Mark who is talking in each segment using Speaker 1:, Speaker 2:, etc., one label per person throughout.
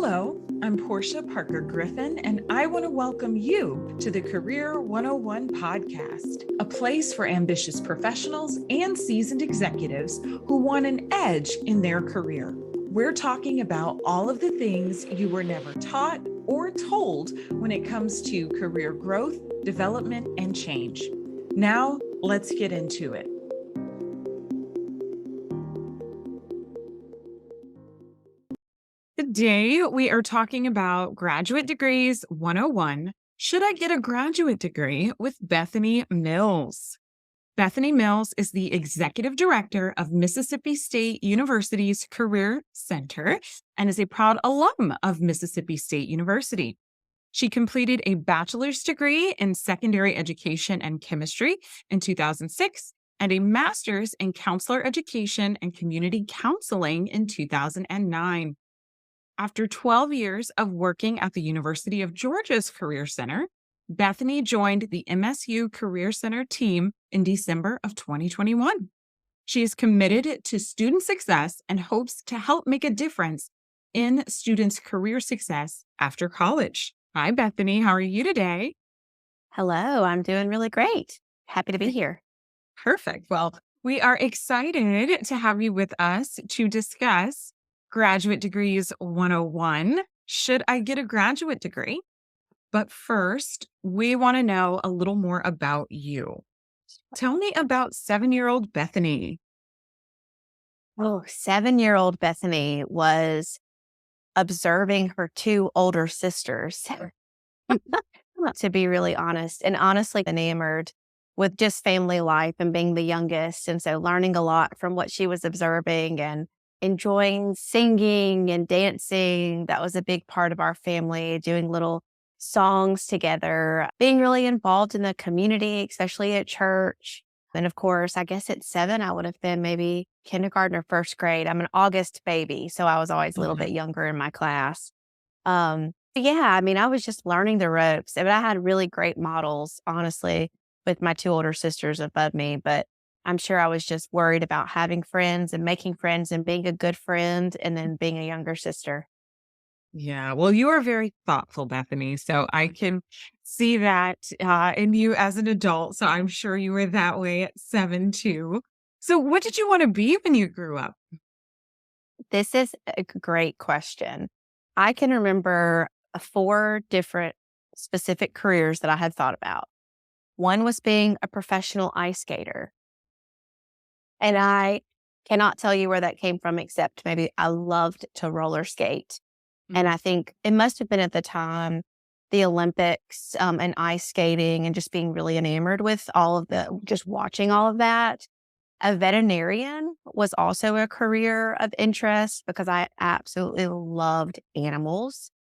Speaker 1: Hello, I'm Porschia Parker Griffin, and I want to welcome you to the Career 101 podcast, a place for ambitious professionals and seasoned executives who want an edge in their career. We're talking about all of the things you were never taught or told when it comes to career growth, development, and change. Now, let's get into it. Today, we are talking about Graduate Degrees 101. Should I get a graduate degree with Bethany Mills? Bethany Mills is the executive director of Mississippi State University's Career Center and is a proud alum of Mississippi State University. She completed a bachelor's degree in secondary education and chemistry in 2006 and a master's in counselor education and community counseling in 2009. After 12 years of working at the University of Georgia's Career Center, Bethany joined the MSU Career Center team in December of 2021. She is committed to student success and hopes to help make a difference in students' career success after college. Hi, Bethany. How are you today?
Speaker 2: Hello, I'm doing really great. Happy to be here.
Speaker 1: Perfect. Well, we are excited to have you with us to discuss Graduate Degrees 101. Should I get a graduate degree? But first, we want to know a little more about you. Tell me about 7-year-old Bethany.
Speaker 2: Oh, 7-year-old Bethany was observing her two older sisters, to be really honest, and honestly enamored with just family life and being the youngest. And so learning a lot from what she was observing and enjoying singing and dancing. That was a big part of our family, doing little songs together, being really involved in the community, especially at church. And of course, I guess at 7, I would have been maybe kindergarten or first grade. I'm an August baby, so I was always a little bit younger in my class. I was just learning the ropes. But I had really great models, honestly, with my two older sisters above me. But I'm sure I was just worried about having friends and making friends and being a good friend and then being a younger sister.
Speaker 1: Yeah, well, you are very thoughtful, Bethany. So I can see that in you as an adult. So I'm sure you were that way at 7 too. So what did you want to be when you grew up?
Speaker 2: This is a great question. I can remember 4 different specific careers that I had thought about. One was being a professional ice skater. And I cannot tell you where that came from, except maybe I loved to roller skate. And I think it must have been at the time, the Olympics and ice skating and just being really enamored with just watching all of that. A veterinarian was also a career of interest because I absolutely loved animals.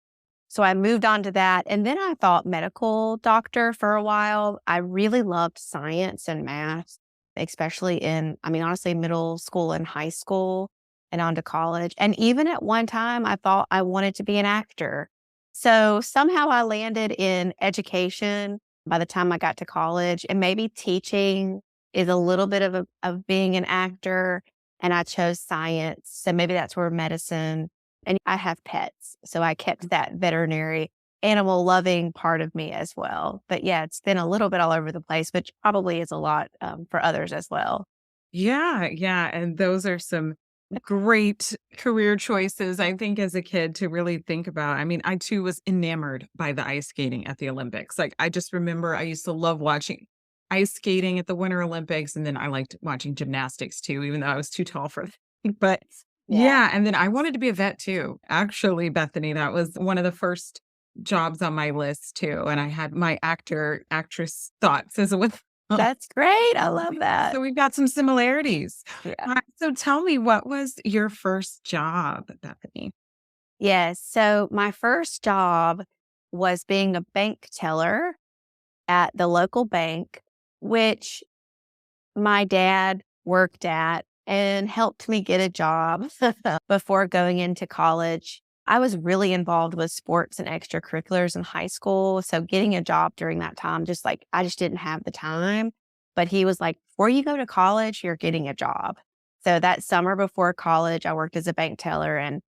Speaker 2: So I moved on to that. And then I thought medical doctor for a while. I really loved science and math, especially honestly, middle school and high school and on to college. And even at one time, I thought I wanted to be an actor. So somehow I landed in education by the time I got to college, and maybe teaching is a little bit of being an actor. And I chose science. So maybe that's where medicine, and I have pets. So I kept that veterinary animal loving part of me as well. But yeah, it's been a little bit all over the place, which probably is a lot for others as well.
Speaker 1: Yeah. And those are some great career choices, I think, as a kid to really think about. I mean, I too was enamored by the ice skating at the Olympics. Like, I just remember I used to love watching ice skating at the Winter Olympics. And then I liked watching gymnastics too, even though I was too tall for it. But yeah. And then I wanted to be a vet too. Actually, Bethany, that was one of the first jobs on my list too. And I had my actress thoughts as well.
Speaker 2: That's great. I love that.
Speaker 1: So we've got some similarities.
Speaker 2: Yeah.
Speaker 1: So tell me, what was your first job, Bethany?
Speaker 2: Yes. So my first job was being a bank teller at the local bank, which my dad worked at and helped me get a job before going into college. I was really involved with sports and extracurriculars in high school. So getting a job during that time, I just didn't have the time. But he was like, before you go to college, you're getting a job. So that summer before college, I worked as a bank teller and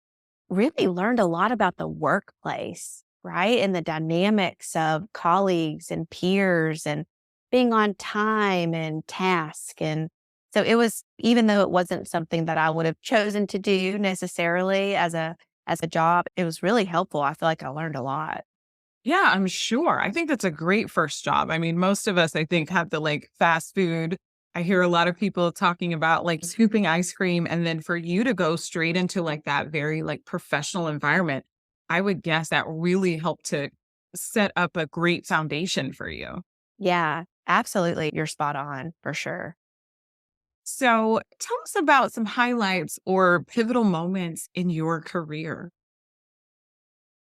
Speaker 2: really learned a lot about the workplace, right? And the dynamics of colleagues and peers and being on time and task. And so it was, even though it wasn't something that I would have chosen to do necessarily as a job, it was really helpful. I feel like I learned a lot.
Speaker 1: Yeah, I'm sure. I think that's a great first job. I mean, most of us, I think, have the like fast food. I hear a lot of people talking about like scooping ice cream. And then for you to go straight into like that very like professional environment, I would guess that really helped to set up a great foundation for you.
Speaker 2: Yeah, absolutely. You're spot on for sure.
Speaker 1: So tell us about some highlights or pivotal moments in your career.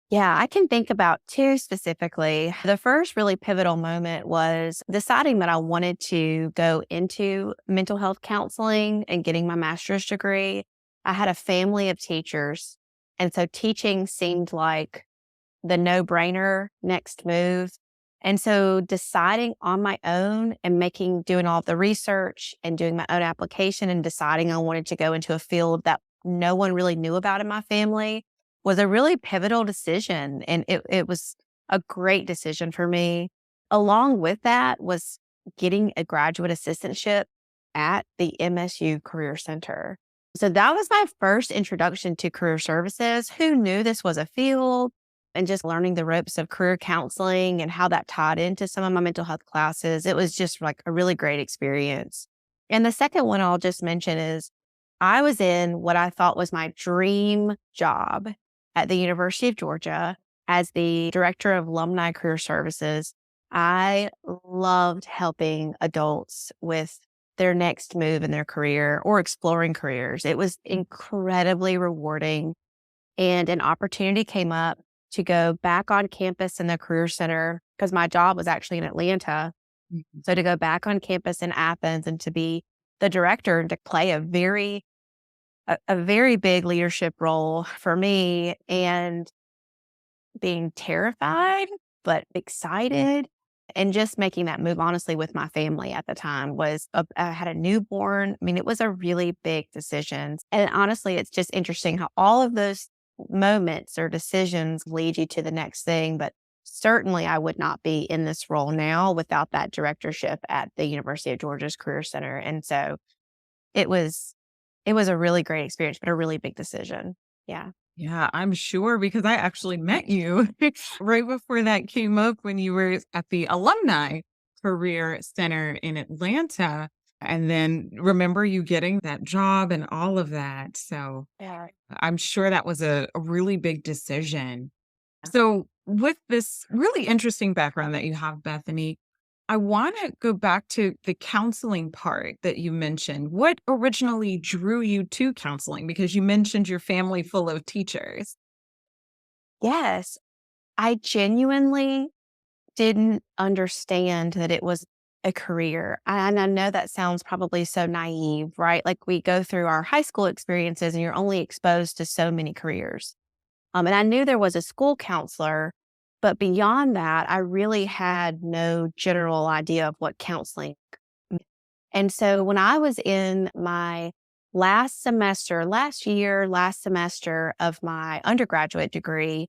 Speaker 2: Yeah, I can think about two specifically. The first really pivotal moment was deciding that I wanted to go into mental health counseling and getting my master's degree. I had a family of teachers, and so teaching seemed like the no brainer next move. And so deciding on my own and doing all the research and doing my own application and deciding I wanted to go into a field that no one really knew about in my family was a really pivotal decision. And it was a great decision for me. Along with that was getting a graduate assistantship at the MSU Career Center. So that was my first introduction to career services. Who knew this was a field? And just learning the ropes of career counseling and how that tied into some of my mental health classes. It was just like a really great experience. And the second one I'll just mention is I was in what I thought was my dream job at the University of Georgia as the director of alumni career services. I loved helping adults with their next move in their career or exploring careers. It was incredibly rewarding, and an opportunity came up to go back on campus in the career center because my job was actually in Atlanta.
Speaker 1: Mhm.
Speaker 2: So to go back on campus in Athens and to be the director and to play a very big leadership role for me, and being terrified but excited, and just making that move honestly with my family at the time I had a newborn. I mean, it was a really big decision. And honestly, it's just interesting how all of those moments or decisions lead you to the next thing. But certainly I would not be in this role now without that directorship at the University of Georgia's Career Center. And so it was it was a really great experience, but a really big decision. Yeah.
Speaker 1: Yeah, I'm sure because I actually met you right before that came up when you were at the Alumni Career Center in Atlanta. And then remember you getting that job and all of that. So
Speaker 2: Yeah.
Speaker 1: I'm sure that was a really big decision. So, with this really interesting background that you have, Bethany, I want to go back to the counseling part that you mentioned. What originally drew you to counseling? Because you mentioned your family full of teachers.
Speaker 2: Yes. I genuinely didn't understand that it was a career. And I know that sounds probably so naive, right? Like we go through our high school experiences and you're only exposed to so many careers. And I knew there was a school counselor, but beyond that, I really had no general idea of what counseling. And so when I was in my last semester of my undergraduate degree,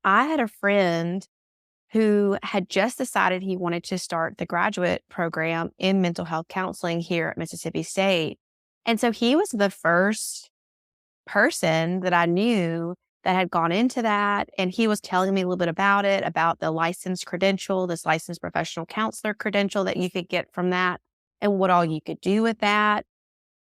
Speaker 2: I had a friend who had just decided he wanted to start the graduate program in mental health counseling here at Mississippi State. And so he was the first person that I knew that had gone into that. And he was telling me a little bit about it, about the licensed credential, this licensed professional counselor credential that you could get from that and what all you could do with that.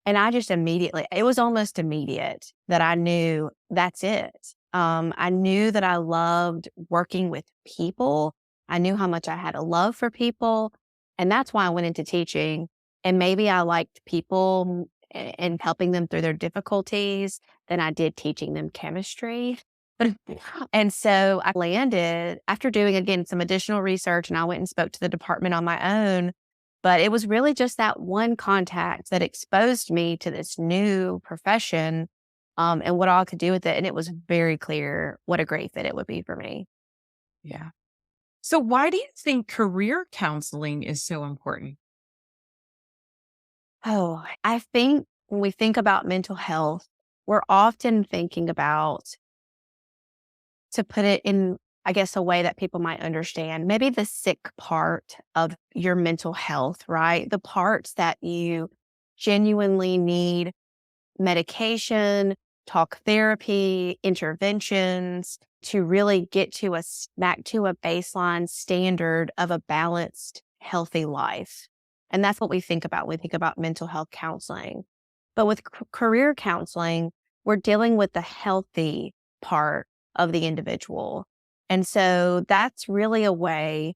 Speaker 2: And I just immediately, it was almost immediate that I knew that's it. I knew that I loved working with people. I knew how much I had a love for people. And that's why I went into teaching. And maybe I liked people and helping them through their difficulties than I did teaching them chemistry. And so I landed after doing, again, some additional research, and I went and spoke to the department on my own. But it was really just that one contact that exposed me to this new profession, and what all I could do with it. And it was very clear what a great fit it would be for me.
Speaker 1: Yeah. So, why do you think career counseling is so important?
Speaker 2: Oh, I think when we think about mental health, we're often thinking about to put it in, I guess, a way that people might understand, maybe the sick part of your mental health, right? The parts that you genuinely need medication, talk therapy, interventions to really get to back to a baseline standard of a balanced, healthy life. And that's what we think about when we think about mental health counseling. But with career counseling, we're dealing with the healthy part of the individual. And so that's really a way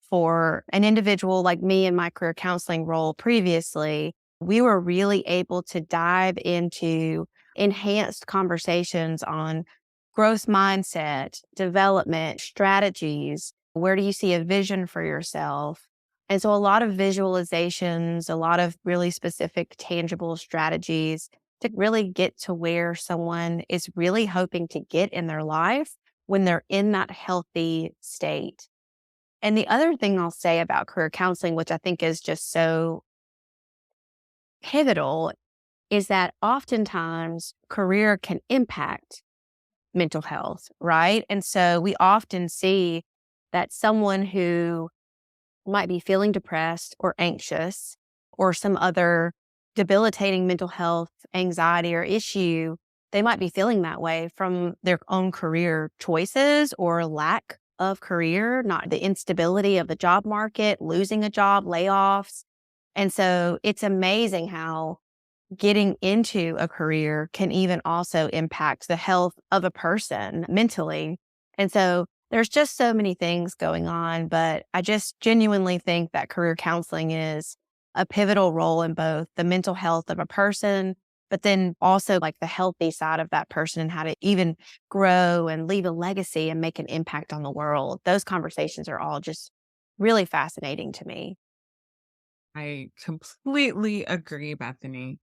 Speaker 2: for an individual like me in my career counseling role previously. We were really able to dive into enhanced conversations on growth mindset, development, strategies. Where do you see a vision for yourself? And so a lot of visualizations, a lot of really specific, tangible strategies to really get to where someone is really hoping to get in their life when they're in that healthy state. And the other thing I'll say about career counseling, which I think is just so pivotal, is that oftentimes career can impact mental health, right? And so we often see that someone who might be feeling depressed or anxious or some other debilitating mental health, anxiety, or issue, they might be feeling that way from their own career choices or lack of career, not the instability of the job market, losing a job, layoffs. And so it's amazing how getting into a career can even also impact the health of a person mentally. And so there's just so many things going on, but I just genuinely think that career counseling is a pivotal role in both the mental health of a person, but then also like the healthy side of that person and how to even grow and leave a legacy and make an impact on the world. Those conversations are all just really fascinating to me.
Speaker 1: I completely agree, Bethany.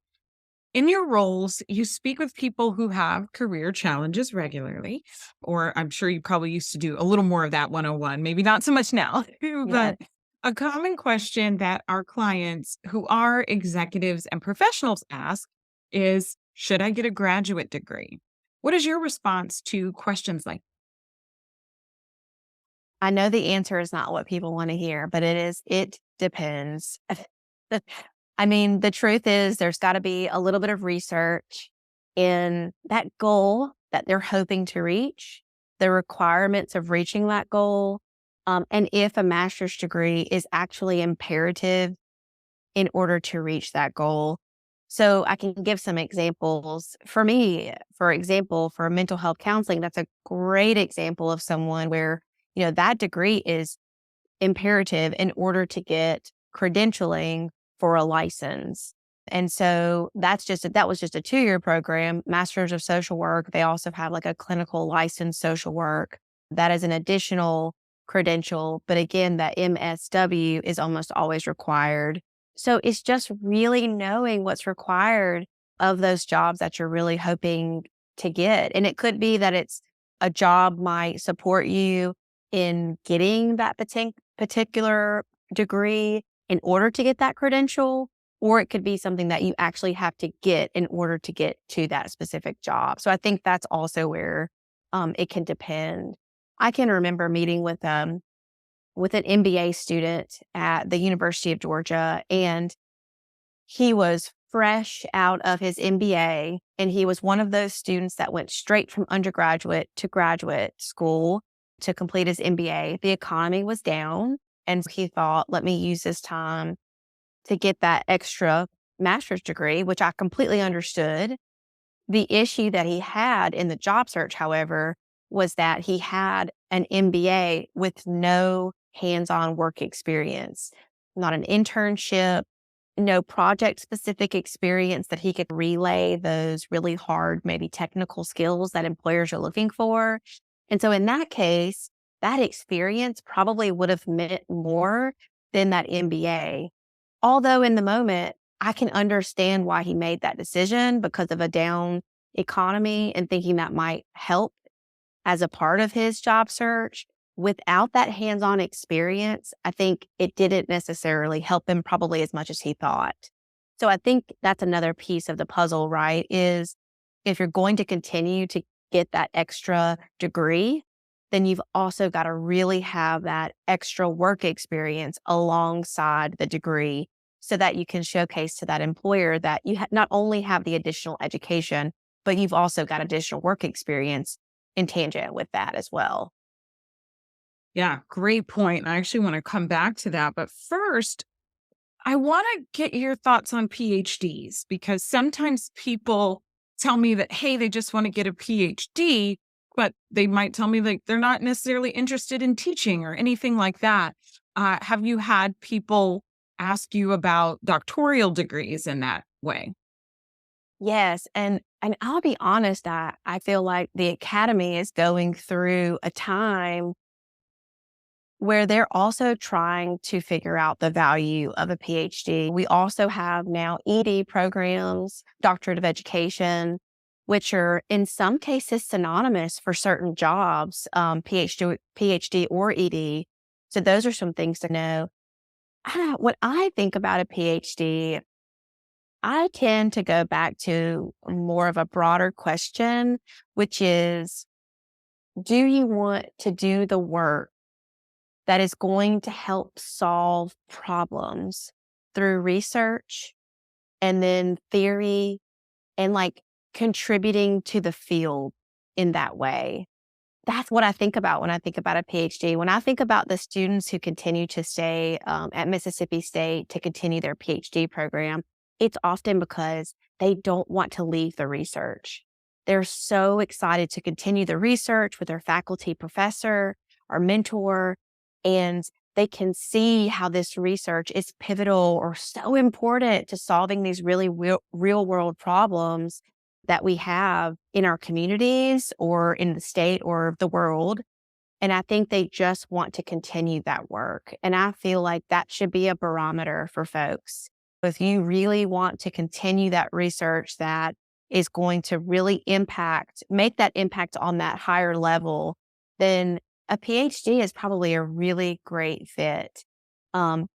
Speaker 1: In your roles, you speak with people who have career challenges regularly, or I'm sure you probably used to do a little more of that 101, maybe not so much now.
Speaker 2: Yes.
Speaker 1: But a common question that our clients who are executives and professionals ask is, should I get a graduate degree? What is your response to questions like?
Speaker 2: I know the answer is not what people want to hear, but it depends. I mean, the truth is there's got to be a little bit of research in that goal that they're hoping to reach, the requirements of reaching that goal, and if a master's degree is actually imperative in order to reach that goal. So I can give some examples. For me, for example, for mental health counseling, that's a great example of someone where, that degree is imperative in order to get credentialing for a license. And so that was just a 2-year program, Masters of Social Work. They also have like a clinical licensed social work. That is an additional credential. But again, that MSW is almost always required. So it's just really knowing what's required of those jobs that you're really hoping to get. And it could be that it's a job might support you in getting that particular degree in order to get that credential, or it could be something that you actually have to get in order to get to that specific job. So I think that's also where it can depend. I can remember meeting with an MBA student at the University of Georgia, and he was fresh out of his MBA, and he was one of those students that went straight from undergraduate to graduate school to complete his MBA. The economy was down, and he thought, let me use this time to get that extra master's degree, which I completely understood. The issue that he had in the job search, however, was that he had an MBA with no hands-on work experience, not an internship, no project specific experience that he could relay those really hard, maybe technical skills that employers are looking for. And so in that case, that experience probably would have meant more than that MBA. Although in the moment, I can understand why he made that decision because of a down economy and thinking that might help as a part of his job search. Without that hands-on experience, I think it didn't necessarily help him probably as much as he thought. So I think that's another piece of the puzzle, right? Is if you're going to continue to get that extra degree, then you've also got to really have that extra work experience alongside the degree so that you can showcase to that employer that you not only have the additional education, but you've also got additional work experience in tangent with that as well.
Speaker 1: Yeah, great point. I actually want to come back to that. But first, I want to get your thoughts on PhDs because sometimes people tell me that, hey, they just want to get a PhD, but they might tell me like they're not necessarily interested in teaching or anything like that. Have you had people ask you about doctoral degrees in that way?
Speaker 2: Yes, and I'll be honest, I feel like the academy is going through a time where they're also trying to figure out the value of a PhD. We also have now ED programs, Doctorate of Education, which are in some cases synonymous for certain jobs, PhD or ED. So those are some things to know. When I think about a PhD, I tend to go back to more of a broader question, which is, do you want to do the work that is going to help solve problems through research and then theory and like contributing to the field in that way? That's what I think about when I think about a PhD. When I think about the students who continue to stay at Mississippi State to continue their PhD program, it's often because they don't want to leave the research. They're so excited to continue the research with their faculty professor or mentor, and they can see how this research is pivotal or so important to solving these really real world problems that we have in our communities or in the state or the world. And I think they just want to continue that work. And I feel like that should be a barometer for folks. If you really want to continue that research that is going to really make that impact on that higher level, then a PhD is probably a really great fit.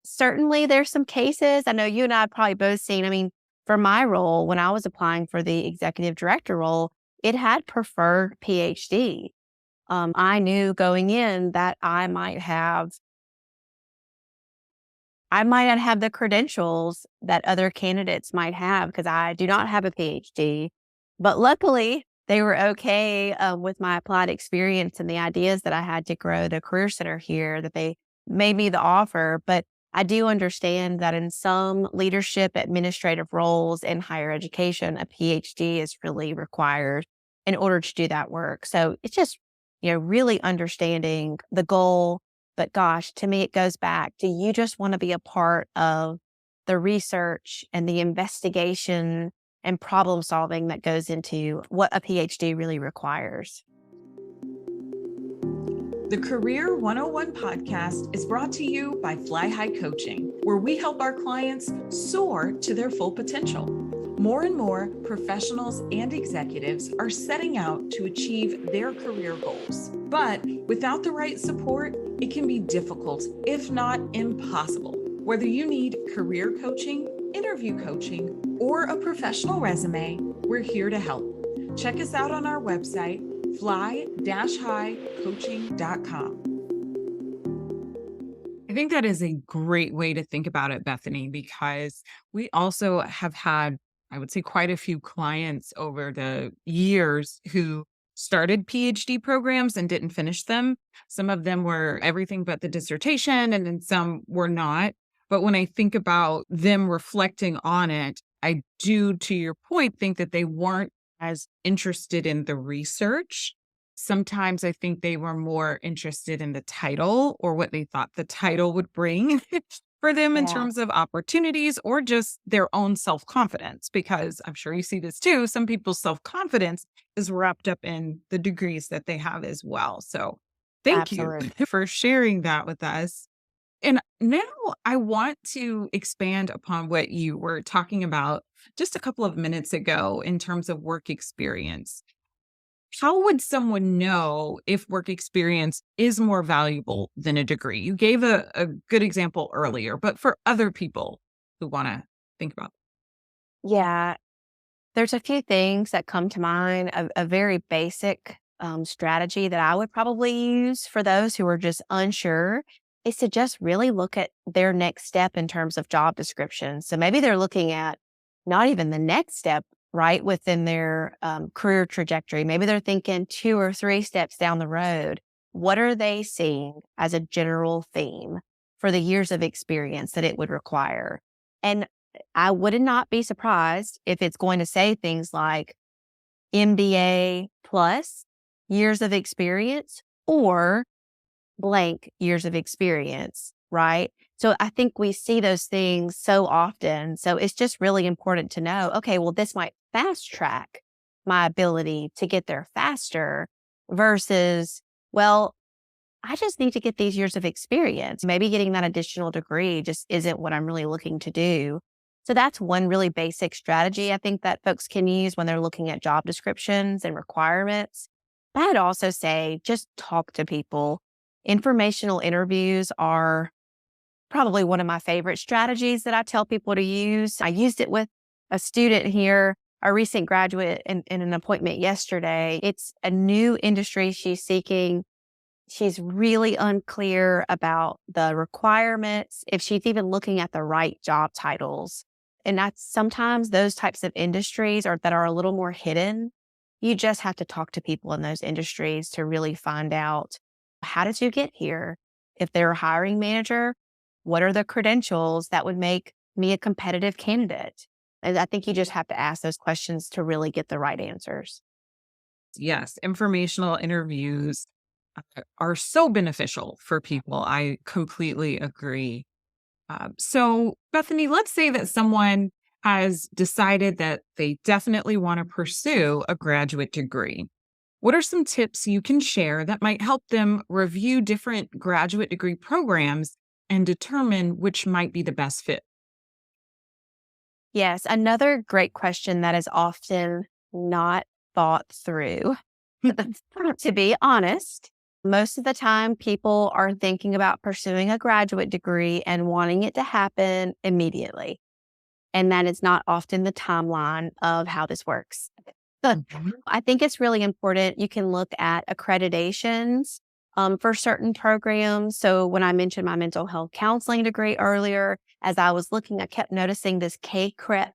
Speaker 2: Certainly, there's some cases I know you and I have probably both seen. I mean, for my role, when I was applying for the executive director role, it had preferred PhD. I knew going in that I might not have the credentials that other candidates might have because I do not have a PhD. But luckily, they were okay with my applied experience and the ideas that I had to grow the Career Center here, that they made me the offer. But I do understand that in some leadership administrative roles in higher education, a PhD is really required in order to do that work. So it's just, really understanding the goal. But gosh, to me, it goes back. Do you just want to be a part of the research and the investigation and problem solving that goes into what a PhD really requires?
Speaker 1: The Career 101 podcast is brought to you by Fly High Coaching, where we help our clients soar to their full potential. More and more professionals and executives are setting out to achieve their career goals. But without the right support, it can be difficult, if not impossible. Whether you need career coaching, interview coaching, or a professional resume, we're here to help. Check us out on our website, fly-highcoaching.com. I think that is a great way to think about it, Bethany, because we also have had, I would say, quite a few clients over the years who started PhD programs and didn't finish them. Some of them were everything but the dissertation, and then some were not. But when I think about them reflecting on it, I do, to your point, think that they weren't as interested in the research. Sometimes I think they were more interested in the title or what they thought the title would bring for them in
Speaker 2: Yeah,
Speaker 1: terms of opportunities or just their own self-confidence, because I'm sure you see this too. Some people's self-confidence is wrapped up in the degrees that they have as well. So thank you
Speaker 2: absolutely.
Speaker 1: for sharing that with us. And now I want to expand upon what you were talking about just a couple of minutes ago in terms of work experience. How would someone know if work experience is more valuable than a degree? You gave a good example earlier, but for other people who want to think about.
Speaker 2: Yeah, there's a few things that come to mind. A very basic strategy that I would probably use for those who are just unsure is to just really look at their next step in terms of job description. So maybe they're looking at not even the next step, right, within their career trajectory. Maybe they're thinking 2 or 3 steps down the road. What are they seeing as a general theme for the years of experience that it would require? And I would not be surprised if it's going to say things like MBA plus years of experience or blank years of experience, right? So I think we see those things so often. So it's just really important to know, okay, well, this might fast track my ability to get there faster versus, well, I just need to get these years of experience. Maybe getting that additional degree just isn't what I'm really looking to do. So that's one really basic strategy I think that folks can use when they're looking at job descriptions and requirements. I'd also say just talk to people. Informational interviews are probably one of my favorite strategies that I tell people to use. I used it with a student here, a recent graduate in an appointment yesterday. It's a new industry she's seeking. She's really unclear about the requirements, if she's even looking at the right job titles. And that's sometimes those types of industries are that are a little more hidden. You just have to talk to people in those industries to really find out, how did you get here? If they're a hiring manager, what are the credentials that would make me a competitive candidate? And I think you just have to ask those questions to really get the right answers.
Speaker 1: Yes, informational interviews are so beneficial for people. I completely agree. So, Bethany, let's say that someone has decided that they definitely want to pursue a graduate degree. What are some tips you can share that might help them review different graduate degree programs and determine which might be the best fit?
Speaker 2: Yes, another great question that is often not thought through. To be honest, most of the time people are thinking about pursuing a graduate degree and wanting it to happen immediately. And that is not often the timeline of how this works. But
Speaker 1: Mhm.
Speaker 2: I think it's really important. You can look at accreditations for certain programs. So when I mentioned my mental health counseling degree earlier, as I was looking, I kept noticing this KCREP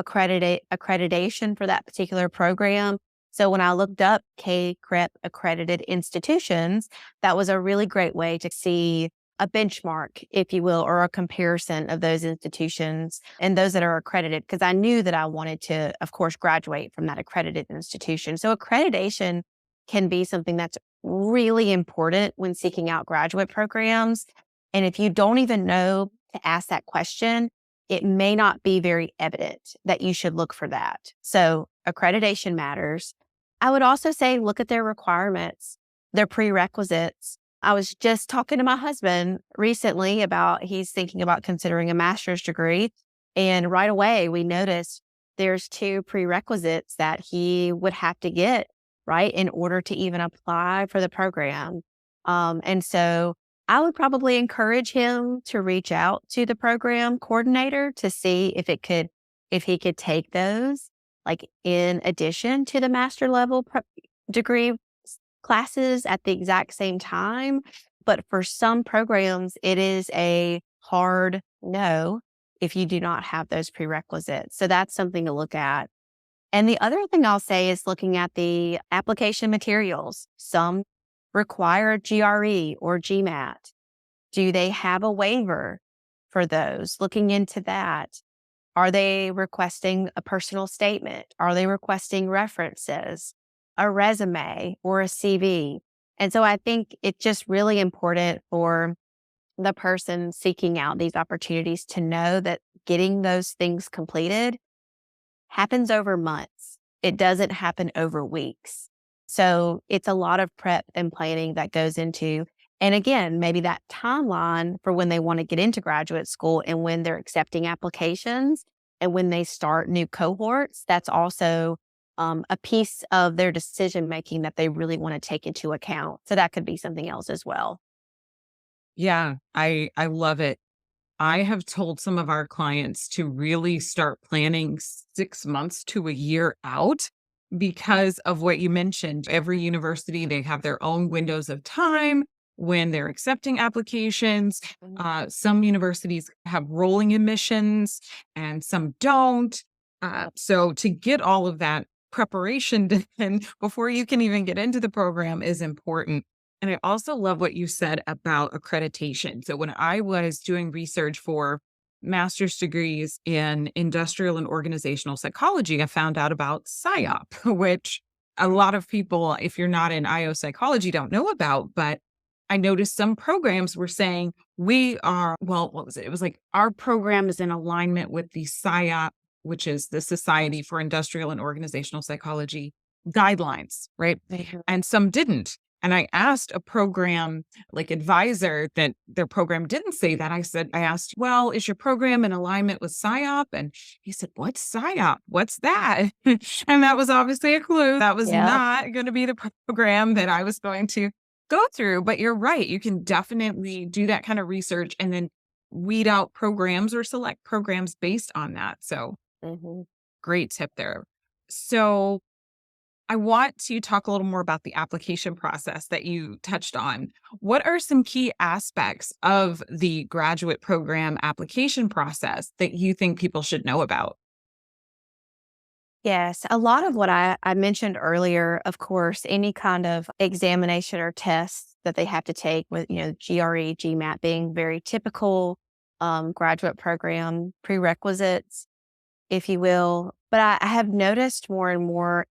Speaker 2: accreditation for that particular program. So when I looked up KCREP accredited institutions, that was a really great way to see a benchmark, if you will, or a comparison of those institutions and those that are accredited, because I knew that I wanted to, of course, graduate from that accredited institution. So accreditation can be something that's really important when seeking out graduate programs. And if you don't even know to ask that question, it may not be very evident that you should look for that. So accreditation matters. I would also say look at their requirements, their prerequisites. I was just talking to my husband recently about he's thinking about considering a master's degree. And right away, we noticed there's 2 prerequisites that he would have to get, right, in order to even apply for the program. And so I would probably encourage him to reach out to the program coordinator to see if he could take those, like in addition to the master level degree classes at the exact same time. But for some programs, it is a hard no if you do not have those prerequisites. So that's something to look at. And the other thing I'll say is looking at the application materials. Some require GRE or GMAT. Do they have a waiver for those? Looking into that. Are they requesting a personal statement? Are they requesting references, a resume, or a CV? And so I think it's just really important for the person seeking out these opportunities to know that getting those things completed happens over months. It doesn't happen over weeks. So it's a lot of prep and planning that goes into, and again, maybe that timeline for when they want to get into graduate school and when they're accepting applications and when they start new cohorts, that's also a piece of their decision making that they really want to take into account. So that could be something else as well.
Speaker 1: Yeah, I love it. I have told some of our clients to really start planning 6 months to a year out because of what you mentioned. Every university, they have their own windows of time when they're accepting applications. Some universities have rolling admissions and some don't. So to get all of that preparation done before you can even get into the program is important. And I also love what you said about accreditation. So when I was doing research for master's degrees in industrial and organizational psychology, I found out about PSYOP, which a lot of people, if you're not in IO psychology, don't know about. But I noticed some programs were saying, we are, well, what was it? It was like, our program is in alignment with the PSYOP, which is the Society for Industrial and Organizational Psychology guidelines, right?
Speaker 2: Mhm.
Speaker 1: And some didn't. And I asked a program like advisor that their program didn't say that. I asked, well, is your program in alignment with PSYOP? And he said, what's PSYOP? What's that? And that was obviously a clue. That was
Speaker 2: Yep.
Speaker 1: not going to be the program that I was going to go through. But you're right. You can definitely do that kind of research and then weed out programs or select programs based on that. So
Speaker 2: Mhm.
Speaker 1: great tip there. So I want to talk a little more about the application process that you touched on. What are some key aspects of the graduate program application process that you think people should know about?
Speaker 2: Yes, a lot of what I mentioned earlier, of course, any kind of examination or tests that they have to take with, GRE, GMAT being very typical graduate program prerequisites, if you will. But I have noticed more and more,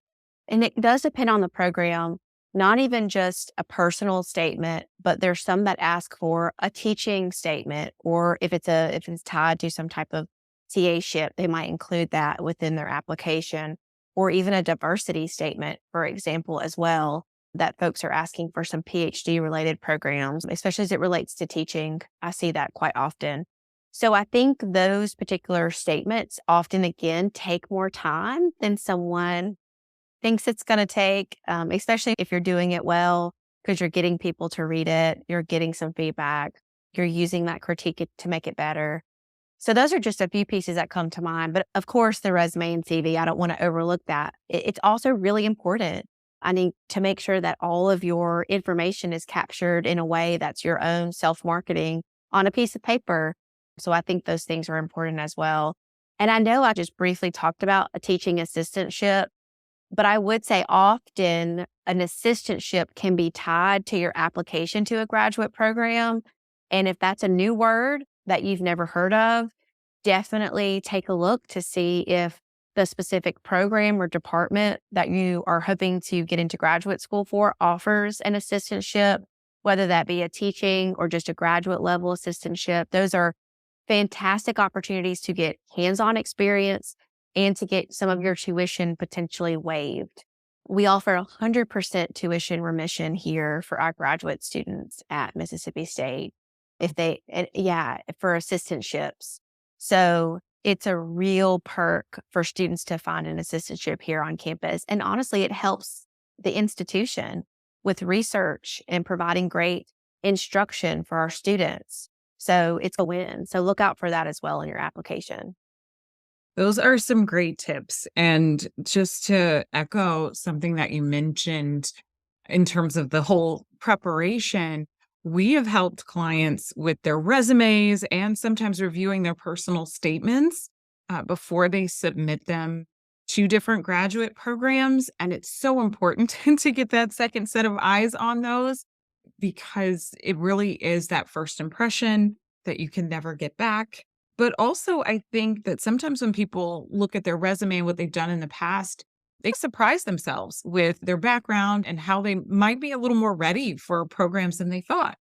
Speaker 2: and it does depend on the program, not even just a personal statement, but there's some that ask for a teaching statement, or if it's tied to some type of TA-ship, they might include that within their application, or even a diversity statement, for example, as well, that folks are asking for some PhD related programs, especially as it relates to teaching. I see that quite often. So I think those particular statements often, again, take more time than someone thinks it's going to take, especially if you're doing it well, because you're getting people to read it, you're getting some feedback, you're using that critique to make it better. So those are just a few pieces that come to mind. But of course, the resume and CV, I don't want to overlook that. It's also really important. I need to make sure that all of your information is captured in a way that's your own self marketing on a piece of paper. So I think those things are important as well. And I know I just briefly talked about a teaching assistantship, but I would say often an assistantship can be tied to your application to a graduate program. And if that's a new word that you've never heard of, definitely take a look to see if the specific program or department that you are hoping to get into graduate school for offers an assistantship, whether that be a teaching or just a graduate level assistantship. Those are fantastic opportunities to get hands-on experience and to get some of your tuition potentially waived. We offer 100% tuition remission here for our graduate students at Mississippi State if they, yeah, for assistantships. So it's a real perk for students to find an assistantship here on campus. And honestly, it helps the institution with research and providing great instruction for our students. So it's a win. So look out for that as well in your application.
Speaker 1: Those are some great tips. And just to echo something that you mentioned in terms of the whole preparation, we have helped clients with their resumes and sometimes reviewing their personal statements before they submit them to different graduate programs. And it's so important to get that second set of eyes on those because it really is that first impression that you can never get back. But also, I think that sometimes when people look at their resume and what they've done in the past, they surprise themselves with their background and how they might be a little more ready for programs than they thought.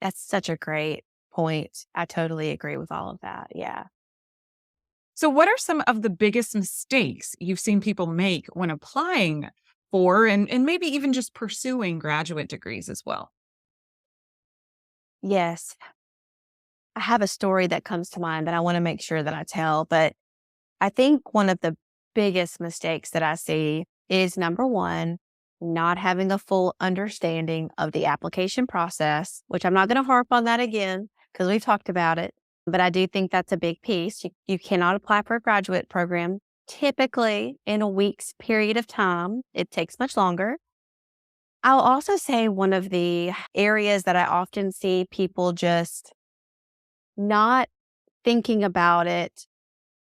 Speaker 2: That's such a great point. I totally agree with all of that. Yeah.
Speaker 1: So, what are some of the biggest mistakes you've seen people make when applying for and maybe even just pursuing graduate degrees as well?
Speaker 2: Yes. I have a story that comes to mind that I want to make sure that I tell, but I think one of the biggest mistakes that I see is number one, not having a full understanding of the application process, which I'm not going to harp on that again because we've talked about it. But I do think that's a big piece. You cannot apply for a graduate program typically in a week's period of time. It takes much longer. I'll also say one of the areas that I often see people just not thinking about it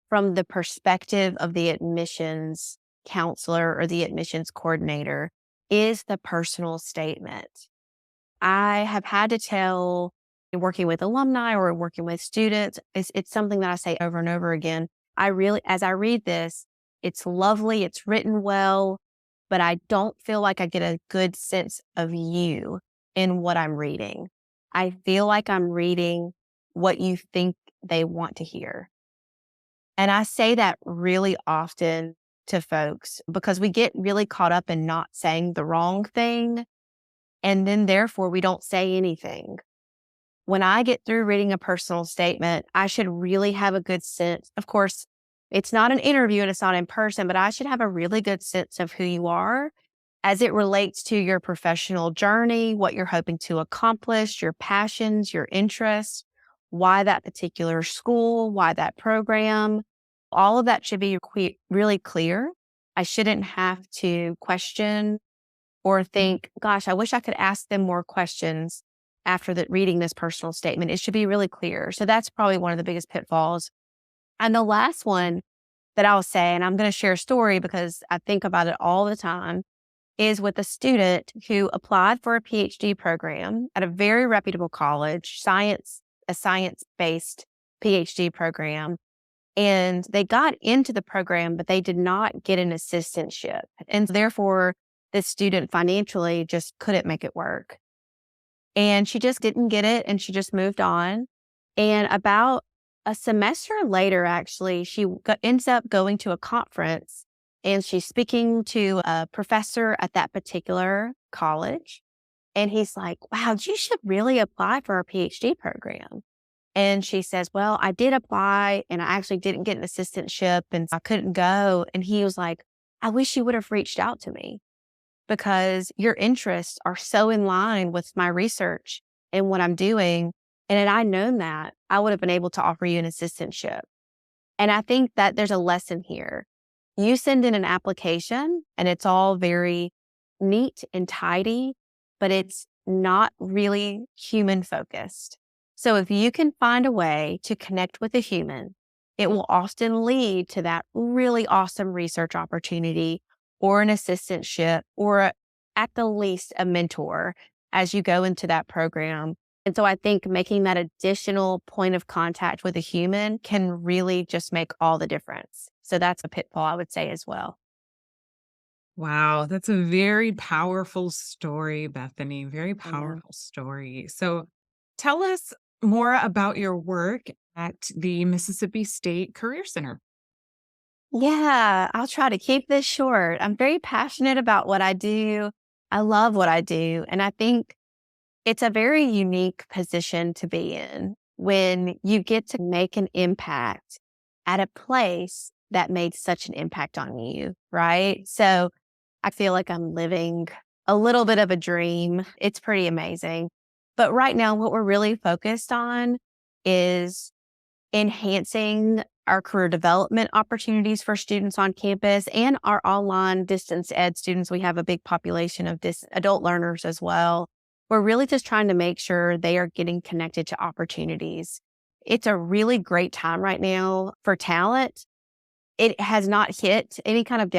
Speaker 2: from the perspective of the admissions counselor or the admissions coordinator is the personal statement. I have had to tell, working with alumni or working with students, it's something that I say over and over again. As I read this, it's lovely, it's written well, but I don't feel like I get a good sense of you in what I'm reading. I feel like I'm reading what you think they want to hear. And I say that really often to folks because we get really caught up in not saying the wrong thing. And then therefore we don't say anything. When I get through reading a personal statement, I should really have a good sense. Of course, it's not an interview and it's not in person, but I should have a really good sense of who you are as it relates to your professional journey, what you're hoping to accomplish, your passions, your interests, why that particular school, why that program. All of that should be really clear. I shouldn't have to question or think, gosh, I wish I could ask them more questions after reading this personal statement. It should be really clear. So that's probably one of the biggest pitfalls. And the last one that I'll say, and I'm going to share a story because I think about it all the time, is with a student who applied for a PhD program at a very reputable college, a science-based PhD program. And they got into the program, but they did not get an assistantship. And therefore, this student financially just couldn't make it work. And she just didn't get it and she just moved on. And about a semester later, actually, ends up going to a conference and she's speaking to a professor at that particular college. And he's like, wow, you should really apply for our PhD program. And she says, well, I did apply and I actually didn't get an assistantship and I couldn't go. And he was like, I wish you would have reached out to me because your interests are so in line with my research and what I'm doing. And had I known that, I would have been able to offer you an assistantship. And I think that there's a lesson here. You send in an application and it's all very neat and tidy, but it's not really human focused. So if you can find a way to connect with a human, it will often lead to that really awesome research opportunity or an assistantship or at the least a mentor as you go into that program. And so I think making that additional point of contact with a human can really just make all the difference. So that's a pitfall I would say as well.
Speaker 1: Wow, that's a very powerful story, Bethany. Very
Speaker 2: Yeah.
Speaker 1: powerful story. So tell us more about your work at the Mississippi State Career Center.
Speaker 2: Yeah, I'll try to keep this short. I'm very passionate about what I do. I love what I do. And I think it's a very unique position to be in when you get to make an impact at a place that made such an impact on you, right? So I feel like I'm living a little bit of a dream. It's pretty amazing. But right now, what we're really focused on is enhancing our career development opportunities for students on campus and our online distance ed students. We have a big population of adult learners as well. We're really just trying to make sure they are getting connected to opportunities. It's a really great time right now for talent. It has not hit any kind of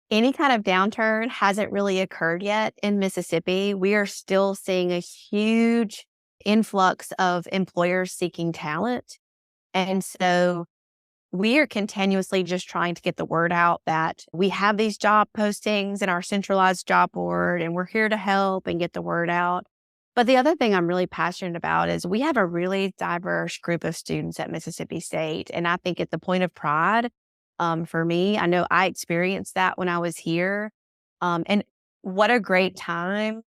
Speaker 2: any kind of downturn hasn't really occurred yet in Mississippi. We are still seeing a huge influx of employers seeking talent. And so we are continuously just trying to get the word out that we have these job postings in our centralized job board and we're here to help and get the word out. But the other thing I'm really passionate about is we have a really diverse group of students at Mississippi State. And I think it's the point of pride for me. I know I experienced that when I was here. And what a great time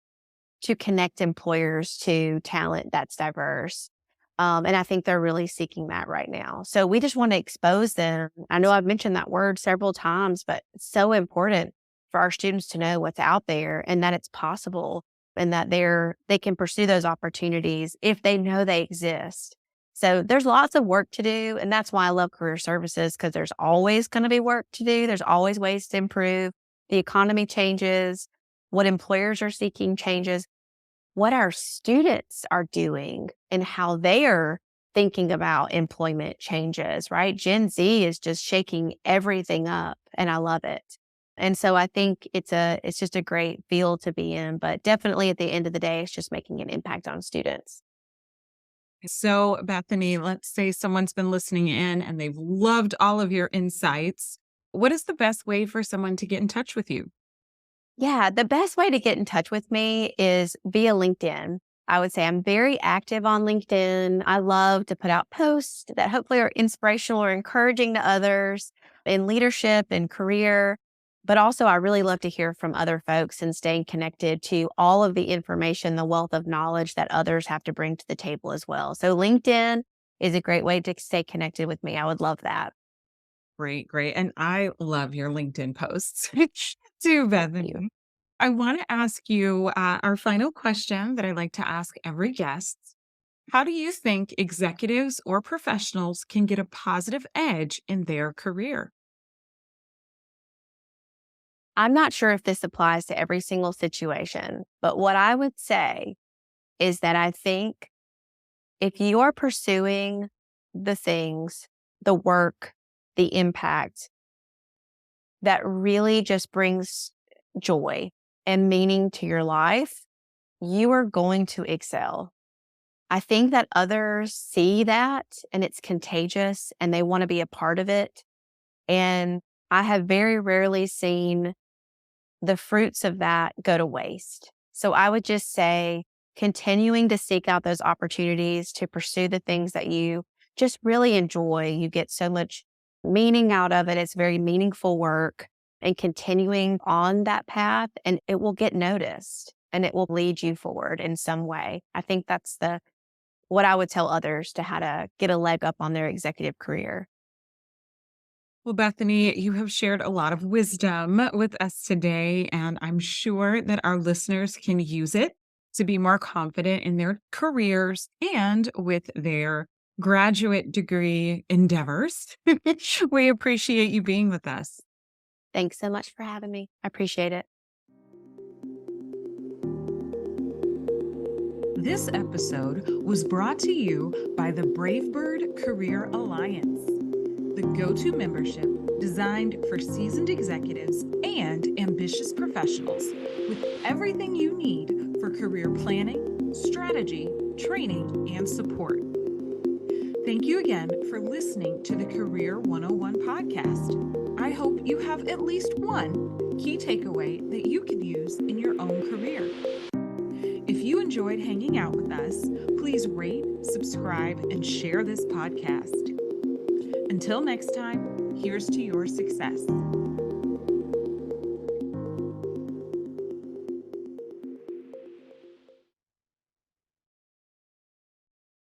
Speaker 2: to connect employers to talent that's diverse. And I think they're really seeking that right now. So we just want to expose them. I know I've mentioned that word several times, but it's so important for our students to know what's out there and that it's possible and that they can pursue those opportunities if they know they exist. So there's lots of work to do. And that's why I love career services, because there's always going to be work to do. There's always ways to improve. The economy changes. What employers are seeking changes. What our students are doing and how they are thinking about employment changes, right? Gen Z is just shaking everything up, and I love it. And so I think it's just a great field to be in, but definitely at the end of the day, it's just making an impact on students.
Speaker 1: So, Bethany, let's say someone's been listening in and they've loved all of your insights. What is the best way for someone to get in touch with you?
Speaker 2: Yeah, the best way to get in touch with me is via LinkedIn. I would say I'm very active on LinkedIn. I love to put out posts that hopefully are inspirational or encouraging to others in leadership and career. But also, I really love to hear from other folks and staying connected to all of the information, the wealth of knowledge that others have to bring to the table as well. So, LinkedIn is a great way to stay connected with me. I would love that.
Speaker 1: Great, great. And I love your LinkedIn posts too,
Speaker 2: Thank you.
Speaker 1: Bethany. I want to ask you our final question that I like to ask every guest. How do you think executives or professionals can get a positive edge in their career?
Speaker 2: I'm not sure if this applies to every single situation, but what I would say is that I think if you are pursuing the things, the work, the impact that really just brings joy and meaning to your life, you are going to excel. I think that others see that and it's contagious and they want to be a part of it. And I have very rarely seen the fruits of that go to waste. So I would just say continuing to seek out those opportunities to pursue the things that you just really enjoy. You get so much meaning out of it. It's very meaningful work, and continuing on that path, and it will get noticed and it will lead you forward in some way. I think that's the what I would tell others to how to get a leg up on their executive career.
Speaker 1: Well, Bethany, you have shared a lot of wisdom with us today, and I'm sure that our listeners can use it to be more confident in their careers and with their graduate degree endeavors. We appreciate you being with us.
Speaker 2: Thanks so much for having me. I appreciate it.
Speaker 1: This episode was brought to you by the Bravebird Career Alliance, the go-to membership designed for seasoned executives and ambitious professionals with everything you need for career planning, strategy, training, and support. Thank you again for listening to the Career 101 podcast. I hope you have at least one key takeaway that you can use in your own career. If you enjoyed hanging out with us, please rate, subscribe, and share this podcast. Until next time, here's to your success.